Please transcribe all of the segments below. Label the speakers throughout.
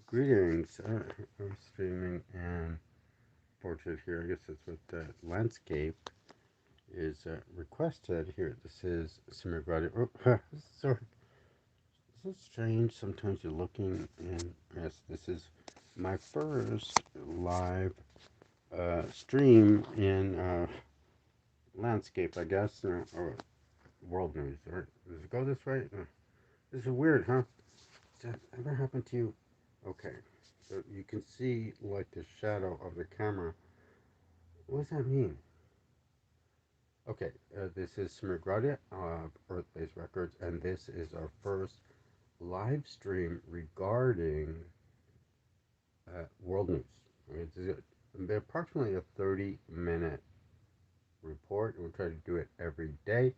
Speaker 1: Greetings. I'm streaming and portrait here. I guess that's what the landscape is requested here. This is Simigrati. Oh, sorry. Isn't it strange? Sometimes you're looking and yes, this is my first live stream in landscape, I guess, or world news. Or does it go this way? This is weird, huh? Does that ever happen to you? Okay. So you can see like the shadow of the camera. What does that mean? Okay, this is Smigradia of Earth-Based Records, and this is our first live stream regarding world news. It's approximately a 30-minute report, and we'll try to do it every day.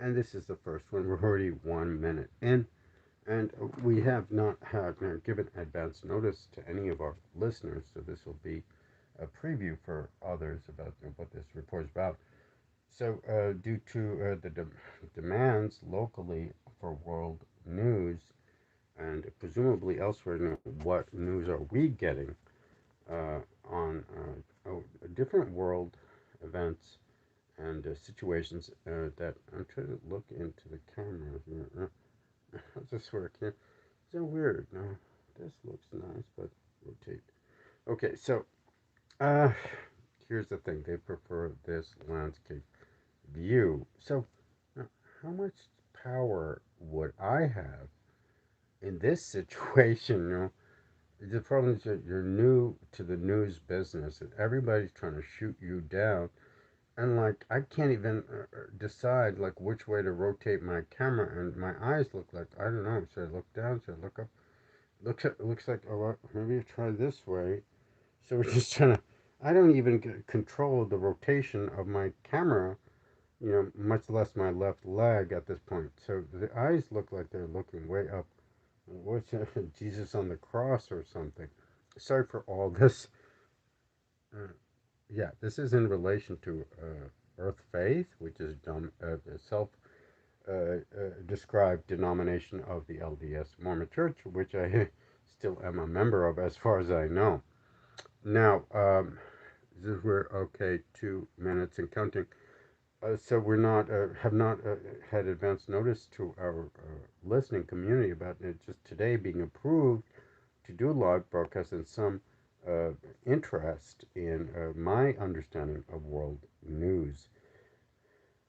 Speaker 1: And this is the first one. We're already 1 minute in, and we have not given advance notice to any of our listeners, so this will be a preview for others about what this report is about. So, due to demands locally for world news and presumably elsewhere, what news are we getting on different world events and situations that I'm trying to look into the camera here. How's this work here? So weird. No, this looks nice, but rotate. Okay, so uh, here's the thing. They prefer this landscape view. So, how much power would I have in this situation? The problem is that you're new to the news business, and everybody's trying to shoot you down. And like, I can't even decide like which way to rotate my camera, and my eyes look like I don't know. Should I look down? Should I look up? Looks like oh, well, maybe I try this way. So we're just trying to. I don't even control the rotation of my camera, much less my left leg at this point. So the eyes look like they're looking way up. What's Jesus on the cross or something? Sorry for all this. Uh, yeah, this is in relation to Earth Faith, which is a self described denomination of the LDS Mormon Church, which I still am a member of as far as I know. Now, we're okay, 2 minutes and counting. So we're not have not had advance notice to our listening community about it just today being approved to do live broadcast and some uh, interest in my understanding of world news.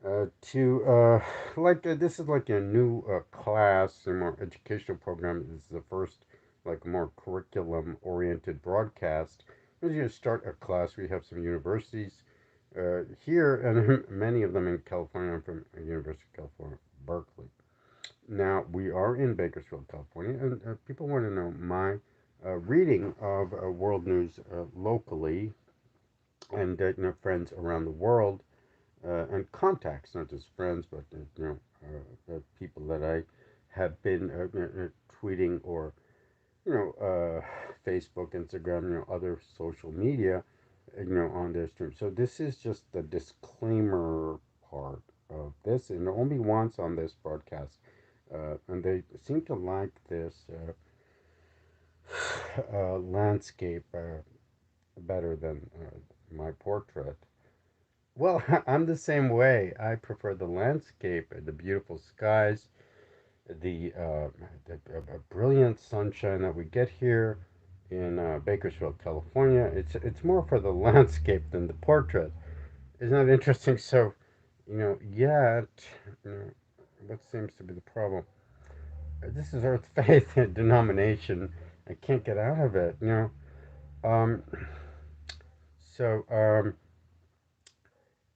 Speaker 1: To like this is like a new class, a more educational program. This is the first like more curriculum oriented broadcast. As you start a class, we have some universities here, and many of them in California. I'm from University of California, Berkeley. Now we are in Bakersfield, California, and people want to know my reading of world news locally, and friends around the world, and contacts, not just friends, but people that I have been tweeting or Facebook, Instagram, other social media, on their stream. So this is just the disclaimer part of this, and only once on this broadcast, and they seem to like this landscape better than my portrait. Well, I'm the same way. I prefer the landscape, the beautiful skies, the brilliant sunshine that we get here in Bakersfield, California. It's more for the landscape than the portrait. Isn't that interesting? So, yet, you know, what seems to be the problem? This is Earth Faith denomination. I can't get out of it. Um, so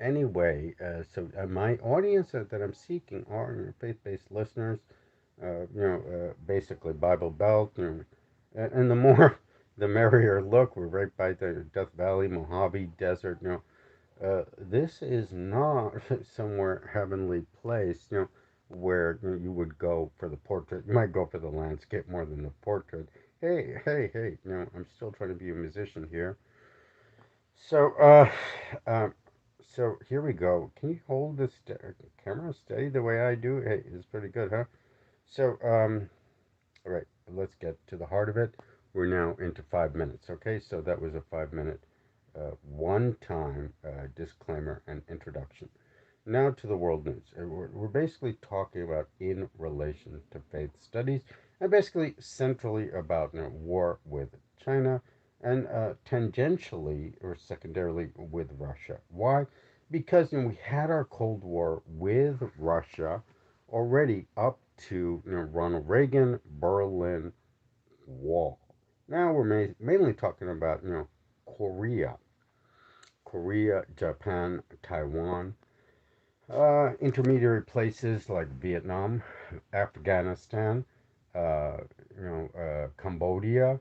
Speaker 1: anyway, my audience that I'm seeking are faith-based listeners, basically Bible Belt, and the more, the merrier. Look, we're right by the Death Valley, Mojave Desert. This is not somewhere heavenly place. Where you would go for the portrait. You might go for the landscape more than the portrait. Hey, hey, hey! I'm still trying to be a musician here. So, uh, so here we go. Can you hold this camera steady the way I do? Hey, it's pretty good, huh? So, all right, let's get to the heart of it. We're now into 5 minutes. Okay, so that was a 5 minute one-time disclaimer and introduction. Now to the world news. We're basically talking about in relation to faith studies and basically centrally about war with China and tangentially or secondarily with Russia. Why? Because we had our Cold War with Russia already up to Ronald Reagan, Berlin Wall. Now we're mainly talking about Korea, Japan, Taiwan, intermediary places like Vietnam, Afghanistan, uh, Cambodia,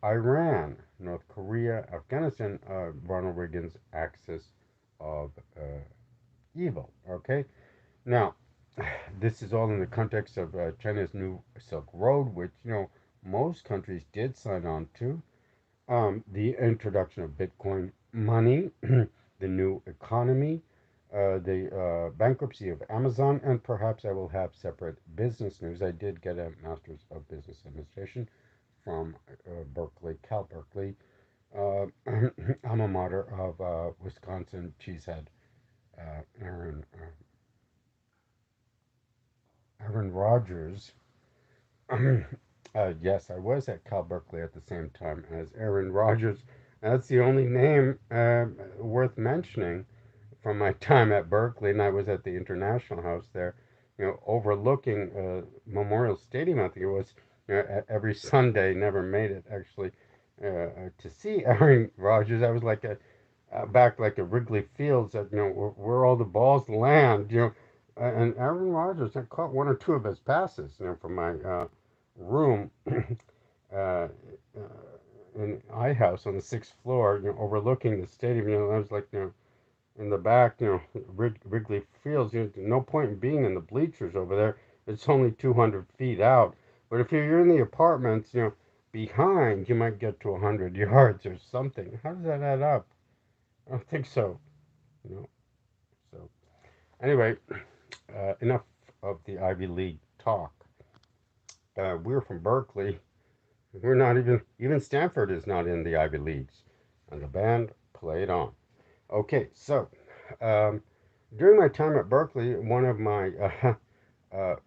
Speaker 1: Iran, North Korea, Afghanistan, Ronald Reagan's axis of evil. Okay, now this is all in the context of China's new Silk Road, which most countries did sign on to. The introduction of Bitcoin money, the new economy, the bankruptcy of Amazon, and perhaps I will have separate business news. I did get a Master's of Business Administration from Cal Berkeley, uh, alma mater of Wisconsin Cheesehead, Aaron, Aaron Rodgers. Yes, I was at Cal Berkeley at the same time as Aaron Rodgers. That's the only name worth mentioning from my time at Berkeley, and I was at the International House there, overlooking Memorial Stadium. I think it was. Every Sunday, never made it actually to see Aaron Rodgers. I was like back like at Wrigley Fields, at where all the balls land. And Aaron Rodgers, I caught one or two of his passes, from my room uh, in I House on the sixth floor, overlooking the stadium. I was like, in the back, Wrigley Fields. No point in being in the bleachers over there. It's only 200 feet out. But if you're in the apartments, behind, you might get to 100 yards or something. How does that add up? I don't think so. You know. So anyway, enough of the Ivy League talk. We're from Berkeley. We're not even Stanford is not in the Ivy Leagues. And the band played on. Okay, so um, during my time at Berkeley, one of my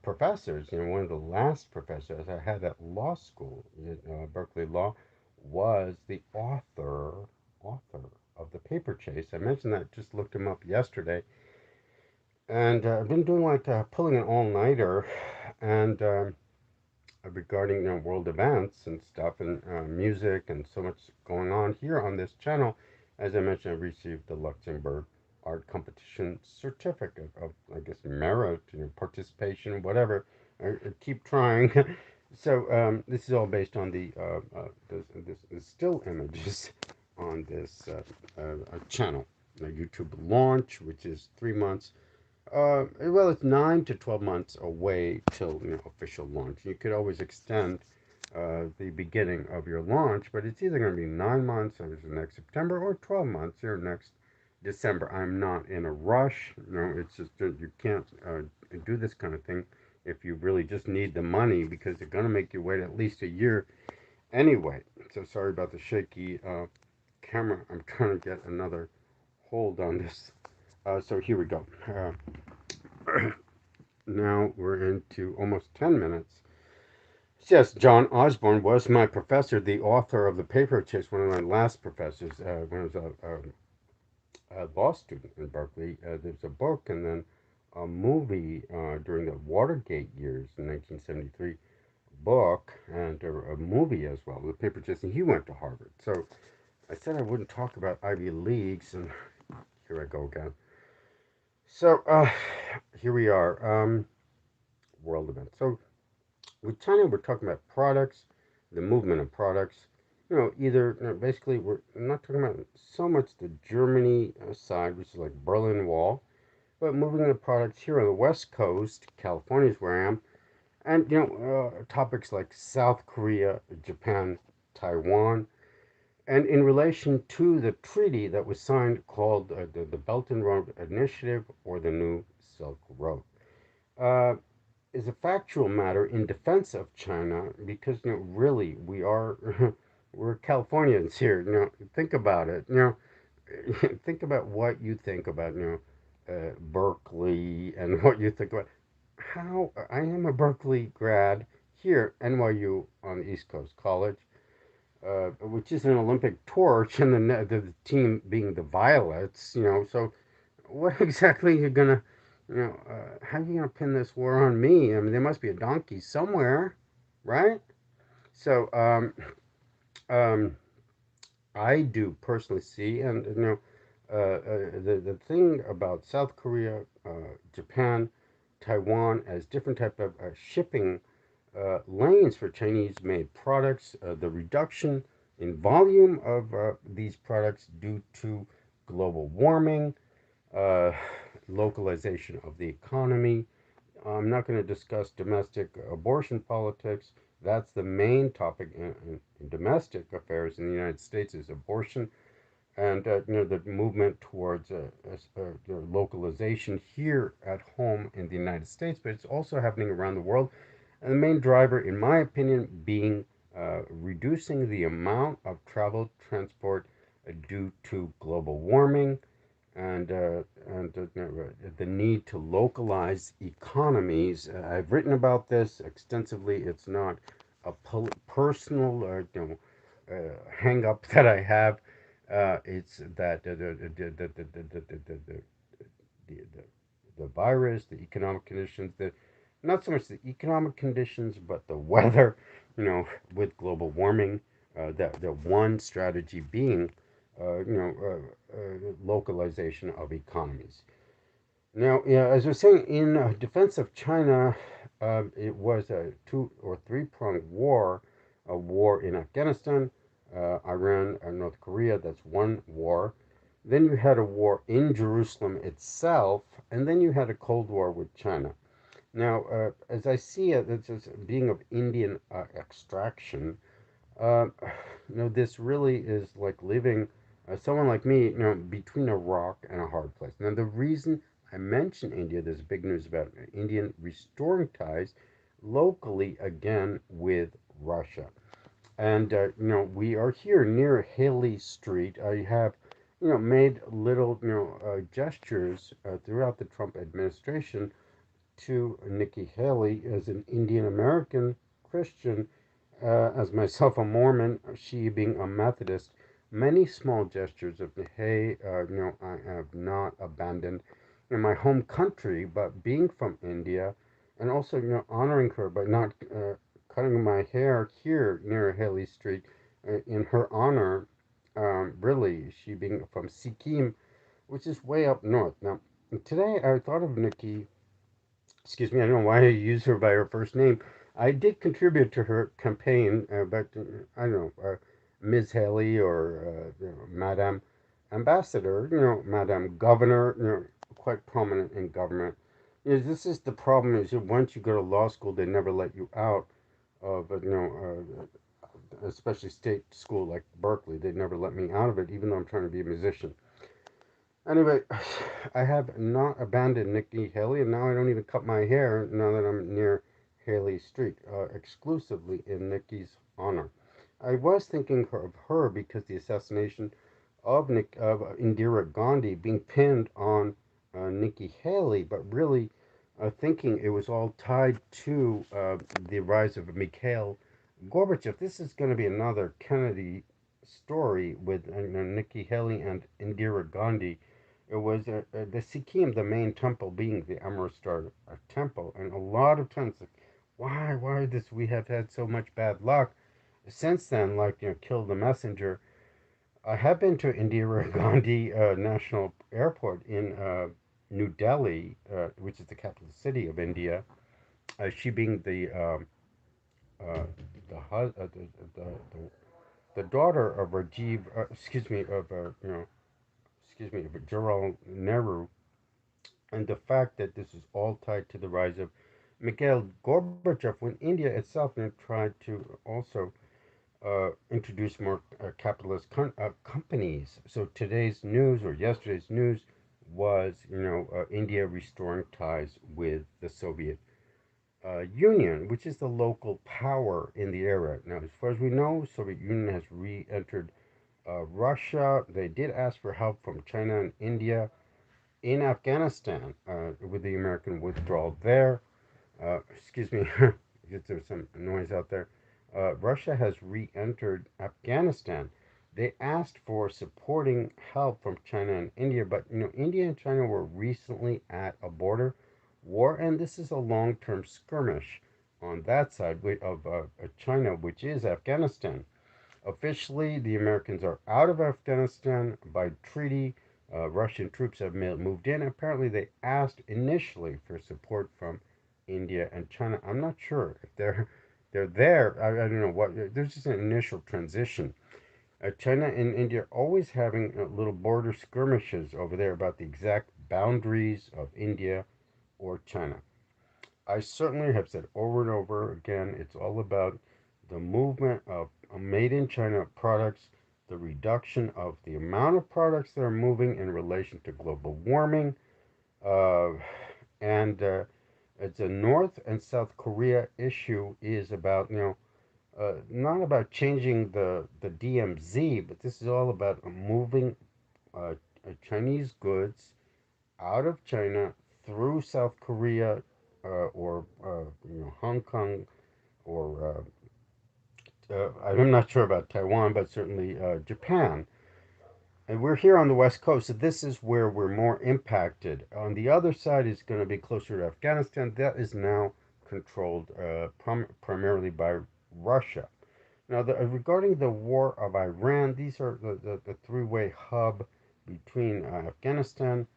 Speaker 1: professors, one of the last professors I had at law school, Berkeley Law, was the author of the Paper Chase. I mentioned that, just looked him up yesterday, and I've been doing like pulling an all-nighter, and regarding world events and stuff and music and so much going on here on this channel. As I mentioned, I received the Luxembourg Art Competition certificate of, I guess, merit, participation, whatever. I keep trying. So this is all based on this still images on this channel, the YouTube launch, which is 3 months. Well, it's 9 to 12 months away till official launch. You could always extend the beginning of your launch, but it's either going to be 9 months, or next September, or 12 months, or next December. I'm not in a rush. It's just you can't do this kind of thing if you really just need the money, because they're going to make you wait at least a year anyway. So sorry about the shaky camera. I'm trying to get another hold on this. So here we go. Now we're into almost 10 minutes. Yes, John Osborne was my professor, the author of the Paper Chase, one of my last professors when I was a law student in Berkeley. There's a book and then a movie during the Watergate years in 1973, book and a movie as well, the Paper Chase, and he went to Harvard. So I said I wouldn't talk about Ivy Leagues, and here I go again. So here we are, world events. So with China, we're talking about products, the movement of products. Either basically we're not talking about so much the Germany side, which is like Berlin Wall, but moving the products here on the West Coast. California is where I am, and topics like South Korea, Japan, Taiwan, and in relation to the treaty that was signed called the Belt and Road Initiative, or the New Silk Road. Uh, is a factual matter in defense of China because really we are we're Californians here. Think about it. Think about what you think about Berkeley and what you think about how I am a Berkeley grad here, NYU on the East Coast College, which is an Olympic torch, and the team being the Violets. So what exactly are you gonna, how are you gonna pin this war on me? I mean, there must be a donkey somewhere, right? So, um, I do personally see, and the thing about South Korea, Japan, Taiwan as different type of shipping lanes for Chinese-made products, the reduction in volume of these products due to global warming, uh, localization of the economy. I'm not going to discuss domestic abortion politics. That's the main topic in domestic affairs in the United States is abortion, and the movement towards localization here at home in the United States, but it's also happening around the world. And the main driver, in my opinion, being reducing the amount of travel transport due to global warming and the need to localize economies. I've written about this extensively. It's not a personal hang up that I have. It's that the, the virus, the economic conditions, not so much the economic conditions, but the weather, with global warming. The one strategy being, localization of economies. Now, yeah, as I was saying, in defense of China, it was a two or three pronged war, a war in Afghanistan, Iran, and North Korea. That's one war. Then you had a war in Jerusalem itself, and then you had a Cold War with China. Now, as I see it, it's as being of Indian extraction. Uh, this really is like living, someone like me, between a rock and a hard place. Now, the reason I mention India, there's big news about Indian restoring ties locally again with Russia. And, we are here near Haley Street. I have, made little, gestures throughout the Trump administration to Nikki Haley as an Indian American Christian, as myself a Mormon, she being a Methodist, many small gestures of, hey, I have not abandoned my home country, but being from India, and also, honoring her by not cutting my hair here near Haley Street in her honor. Really, she being from Sikkim, which is way up north. Now, today I thought of Nikki, excuse me, I don't know why I use her by her first name. I did contribute to her campaign, but I don't know, Ms. Haley or Madame Ambassador, Madame Governor, quite prominent in government. This is the problem: is that once you go to law school, they never let you out of, especially state school like Berkeley. They never let me out of it, even though I'm trying to be a musician. Anyway, I have not abandoned Nikki Haley, and now I don't even cut my hair now that I'm near Haley Street, exclusively in Nikki's honor. I was thinking of her because the assassination of Indira Gandhi being pinned on Nikki Haley, but really thinking it was all tied to the rise of Mikhail Gorbachev. This is going to be another Kennedy story with Nikki Haley and Indira Gandhi. It was the Sikkim, the main temple being the Amritsar temple, and a lot of times, like, why this? We have had so much bad luck since then. Like kill the messenger. I have been to Indira Gandhi National Airport in New Delhi, which is the capital city of India. She being uh, the the daughter of Rajiv, excuse me, of excuse me, of Jawaharlal Nehru, and the fact that this is all tied to the rise of Mikhail Gorbachev, when India itself tried to also introduce more capitalist companies. So today's news or yesterday's news was, India restoring ties with the Soviet Union, which is the local power in the area. Now, as far as we know, Soviet Union has re-entered Russia. They did ask for help from China and India in Afghanistan with the American withdrawal there. Excuse me, there's some noise out there. Russia has re-entered Afghanistan. They asked for supporting help from China and India, but India and China were recently at a border war, and this is a long-term skirmish on that side of China, which is Afghanistan. Officially, the Americans are out of Afghanistan by treaty. Russian troops have moved in. Apparently, they asked initially for support from India and China. I'm not sure if they're there. I don't know what. There's just an initial transition. China and India are always having little border skirmishes over there about the exact boundaries of India or China. I certainly have said over and over again, it's all about the movement of made in China products, the reduction of the amount of products that are moving in relation to global warming, uh, and it's a North and South Korea issue is about not about changing the DMZ, but this is all about moving uh, Chinese goods out of China through South Korea or Hong Kong or I'm not sure about Taiwan, but certainly Japan. And we're here on the West Coast, so this is where we're more impacted. On the other side is going to be closer to Afghanistan. That is now controlled primarily by Russia. Now, regarding the war of Iran, these are the three-way hub between Afghanistan,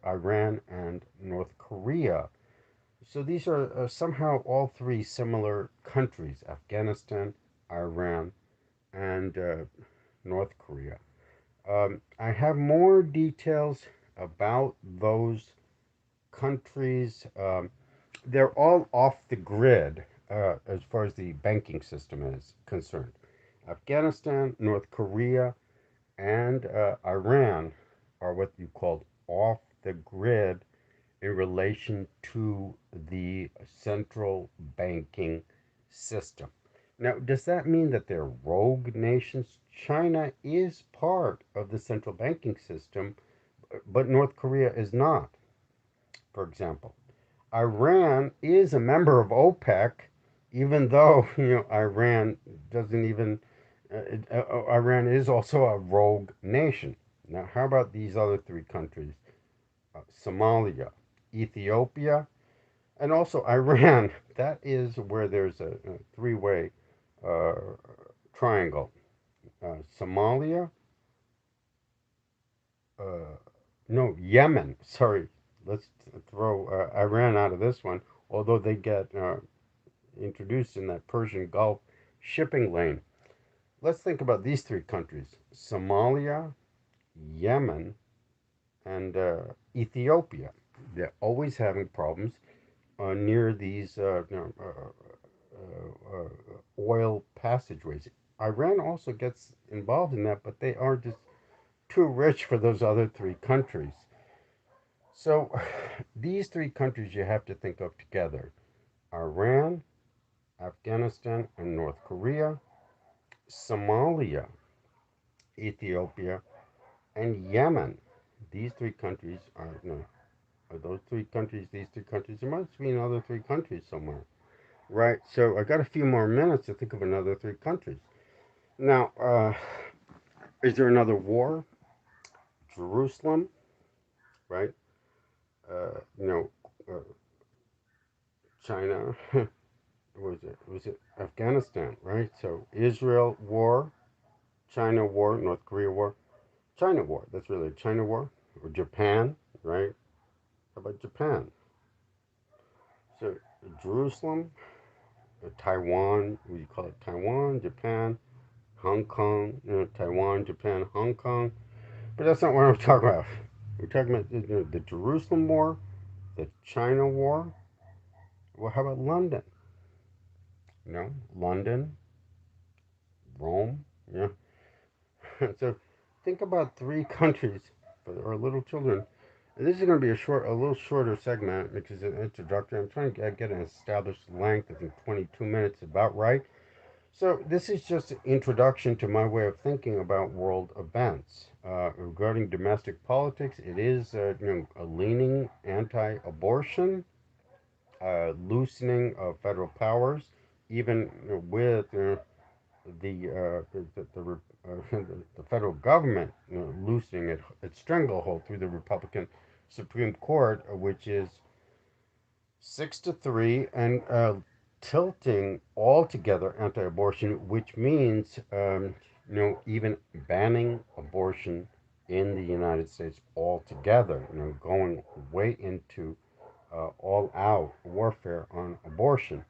Speaker 1: Iran, and North Korea. So these are somehow all three similar countries: Afghanistan, Iran, and North Korea. I have more details about those countries. They're all off the grid as far as the banking system is concerned. Afghanistan, North Korea, and Iran are what you called off the grid in relation to the central banking system. Now, does that mean that they're rogue nations? China is part of the central banking system, but North Korea is not, for example. Iran is a member of OPEC, even though Iran doesn't even. Iran is also a rogue nation. Now, how about these other three countries? Somalia, Ethiopia, and also Iran. That is where there's a three-way uh, triangle. Somalia, uh, no, Yemen. Sorry, let's throw Iran out of this one. Although they get introduced in that Persian Gulf shipping lane. Let's think about these three countries: Somalia, Yemen, and Ethiopia. They're always having problems near these oil passageways. Iran also gets involved in that, but they are just too rich for those other three countries. So these three countries you have to think of together: Iran, Afghanistan, and North Korea, Somalia, Ethiopia, and Yemen. These three countries are those three countries, these three countries. There must be another three countries somewhere. Right, so I got a few more minutes to think of another three countries. Now, is there another war? Jerusalem, right? You know, uh, China. Was it? Was it Afghanistan? Right. So Israel war, China war, North Korea war, China war. That's really a China war, or Japan, right? How about Japan? So Jerusalem, Taiwan. We call it Taiwan, Japan, Hong Kong. Taiwan, Japan, Hong Kong. But that's not what I'm talking about. We're talking about the Jerusalem war, the China war. Well, how about London? London, Rome. So think about three countries for our little children. And this is going to be a little shorter segment because it's an introductory. I'm trying to get an established length. I think 22 minutes, about right. So this is just an introduction to my way of thinking about world events. Regarding domestic politics, it is a leaning anti-abortion, loosening of federal powers, even with the federal government loosening its stranglehold through the Republican Supreme Court, which is 6-3, and tilting altogether anti-abortion, which means even banning abortion in the United States altogether. Going way into all-out warfare on abortion.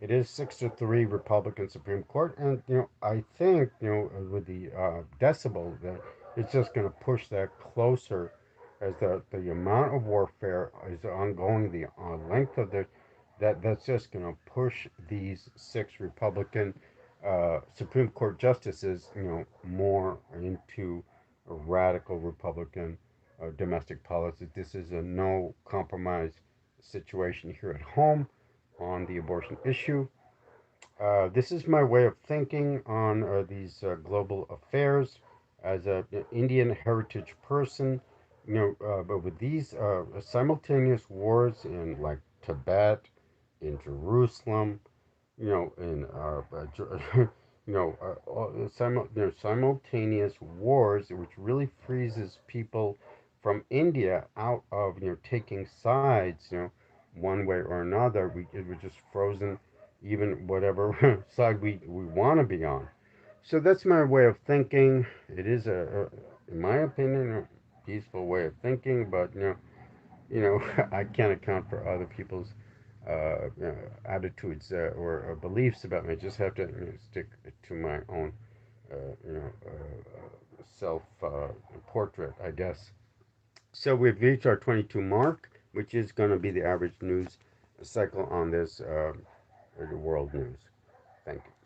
Speaker 1: It is 6-3 Republican Supreme Court, and I think with the decibel that it's just going to push that closer as the amount of warfare is ongoing, the length of the that's just going to push these 6 Republican Supreme Court justices, more into a radical Republican domestic policy. This is a no compromise situation here at home on the abortion issue. This is my way of thinking on these global affairs as an Indian heritage person. But with these simultaneous wars in like Tibet, in Jerusalem, in simultaneous wars, which really freezes people from India out of taking sides, one way or another. It was just frozen, even whatever side we want to be on. So that's my way of thinking. It is in my opinion, a peaceful way of thinking, but I can't account for other people's attitudes or beliefs about me. I just have to stick to my own, self portrait, I guess. So we've reached our 22 mark, which is going to be the average news cycle on this world news. Thank you.